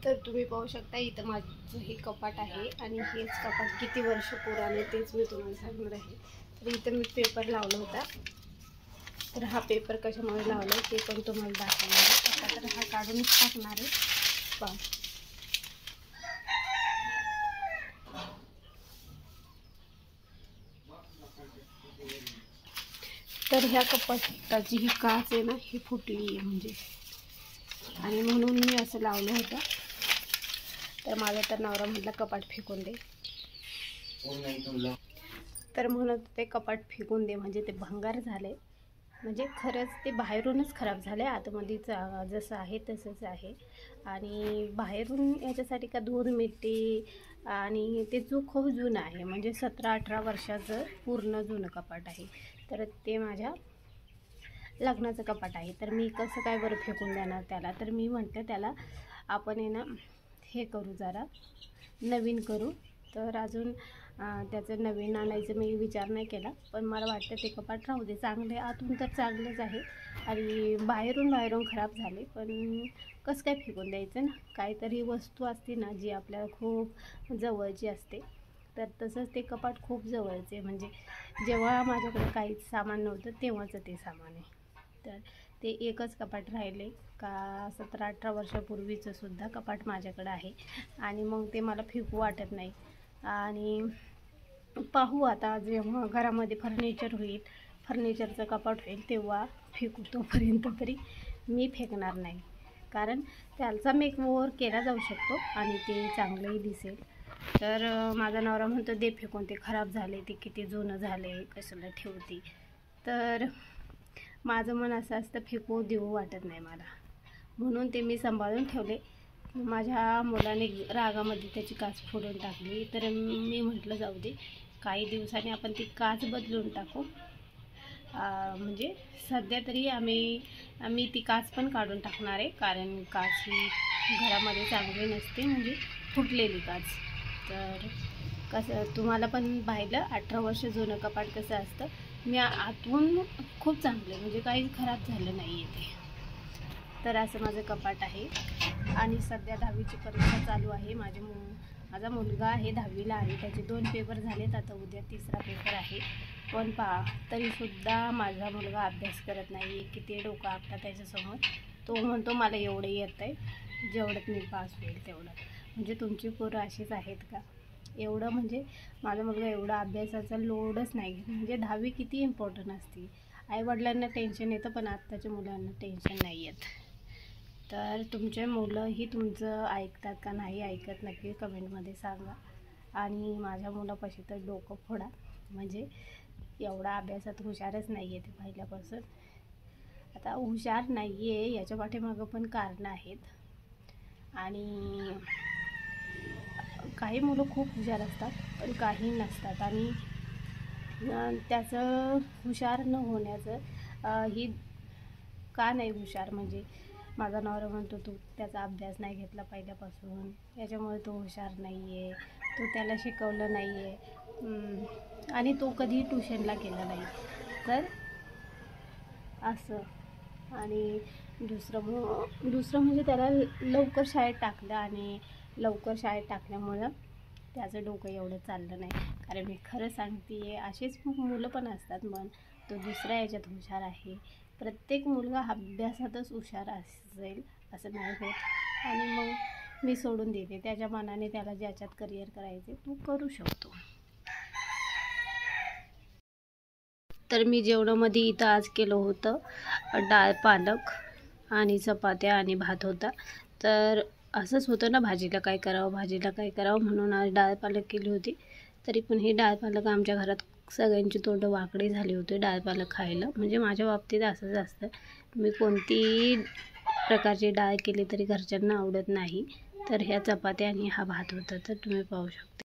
तर तुम्ही पाहू शकता इथं माझं हे कपाट आहे आणि हेच कपाट किती वर्ष पुराणे तेच मी तुम्हाला सांगणार आहे। तर इथं मी पेपर लावला होता, तर हा पेपर कशामुळे लावला ते पण तुम्हाला दाखवणार आहे। आता तर हा काढूनच टाकणार आहे पहा। तर ह्या कपाटाची ही काच आहे ना, ही फुटली आहे म्हणजे, आणि म्हणून मी असं लावलं होतं। तर माझा तर नवरा म्हटला कपाट फेकून दे, तर म्हणत ते कपाट फेकून दे म्हणजे ते भंगार झाले, म्हणजे खरंच ते बाहेरूनच खराब झाले, आतमध्ये जसं आहे तसंच आहे। आणि बाहेरून याच्यासाठी का धूळ मिळते, आणि ते खूप जुनं आहे, म्हणजे 17-18 वर्षाचं पूर्ण जुनं कपाट आहे। तर ते माझ्या लग्नाचं कपाट आहे, तर मी कसं काय बरं फेकून देणार त्याला। तर मी म्हटलं त्याला आपण आहे ना हे करू, जरा नवीन करू। तर अजून त्याचं नवीन आणायचं मी विचार नाही केला, पण मला वाटतं ते कपाट राहू दे, चांगले आतून तर चांगलंच आहे आणि बाहेरून खराब झाले, पण कसं काय फेकून द्यायचं ना। काहीतरी वस्तू असते ना जी आपल्याला खूप जवळची असते, तर तसंच ते कपाट खूप जवळचे, म्हणजे जेव्हा माझ्याकडे काहीच सामान नव्हतं तेव्हाचं ते सामान आहे। तर ते एकच कपाट राहिले का 17-18 वर्षापूर्वीचं सुद्धा कपाट माझ्याकडे आहे, आणि मग ते मला फेकू वाटत नाही। आणि पाहू आता जेव्हा घरामध्ये फर्निचरचं कपाट होईल तेव्हा फेकू, तोपर्यंत तरी मी फेकणार नाही, कारण त्याचा मेकओव्हर केला जाऊ शकतो आणि ते चांगलंही दिसेल। तर माझा नवरा म्हणतो दे फेकून, ते खराब झाले, ते किती जुनं झाले, कशाला ठेवते। तर माझं मन असं असतं फेकू देऊ वाटत नाही मला, म्हणून ते मी सांभाळून ठेवले। माझ्या मुलाने रागामध्ये त्याची काच फोडून टाकली, तर मी म्हटलं जाऊ दे, काही दिवसांनी आपण ती काच बदलून टाकू। म्हणजे सध्या तरी आम्ही ती काच पण काढून टाकणार आहे, कारण काच ही घरामध्ये चांगली नसते, म्हणजे फुटलेली काच। तर कसं तुम्हाला पण पाहिलं 18 वर्ष जुनं कपाट कसं असतं, मी आतून खूप चांगलं, म्हणजे काही खराब झालं नाही आहे ते। तर असं माझं कपाट आहे, आणि सध्या 10वीची परीक्षा चालू आहे। माझा मुलगा आहे 10वीला आहे, त्याचे 2 पेपर झालेत, आता उद्या 3रा पेपर आहे। पण पहा तरीसुद्धा माझा मुलगा अभ्यास करत नाही, किती डोकं आपटा त्याच्यासमोर। तो म्हणतो मला एवढं येतं आहे, जेवढ्यात मी पास होईल तेवढं। म्हणजे तुमची पोरं अशीच आहेत का? एवढं म्हणजे माझा मुलगा एवढा अभ्यासाचा लोडच नाही घेत, म्हणजे 10वी किती इम्पॉर्टंट असते। आईवडिलांना टेन्शन येतं, पण आत्ताच्या मुलांना टेन्शन नाही येत। तर तुमचे मुलंही तुमचं ऐकतात का नाही ऐकत नक्की कमेंटमध्ये सांगा, आणि माझ्या मुलापाशी तर डोकं फोडा, म्हणजे एवढा अभ्यासात हुशारच नाही आहे ते पहिल्यापासून। आता हुशार नाही आहे याच्या पाठीमागं पण कारणं आहेत, आणि काही मुलं खूप हुशार असतात पण काही नसतात, आणि त्याचं हुशार न होण्याचं ही का नाही हुशार, म्हणजे माझा नवरा म्हणतो तू त्याचा अभ्यास नाही घेतला पहिल्यापासून, त्याच्यामुळे तो हुशार नाही आहे, तो त्याला शिकवलं नाही आहे, आणि तो कधीही ट्यूशनला गेला नाही। तर असं, आणि दुसरं म्हणजे त्याला लवकर शाळेत टाकलं, आणि लवकर शाळेत टाकल्यामुळं त्याचं डोकं एवढं चाललं नाही। कारण मी खरं सांगते असेच मुलं पण असतात, मग तो दुसऱ्या याच्यात हुशार आहे। प्रत्येक मुलगा अभ्यासातच हुशार असेल असं नाही होत, आणि मग मी सोडून देते, त्याच्या मनाने त्याला ज्याच्यात करिअर करायचे तू करू शकतो। तर मी जेवणामध्ये इथं आज केलं होतं डाळ पालक आणि चपात्या आणि भात होता। तर असंच होतं ना, भाजीला काय करावं म्हणून आज डाळ पालक केली होती। तरी पण ही डाळ पालक आमच्या घरात सगळ्यांची तोंड वाकडी झाली होती डाळ पालक खायला, म्हणजे माझ्या बाबतीत असंच असतं, मी कोणती प्रकारची डाळ केली तरी घरच्यांना आवडत नाही। तर ह्या चपात्या आणि हा भात होता, तर तुम्ही पाहू शकता।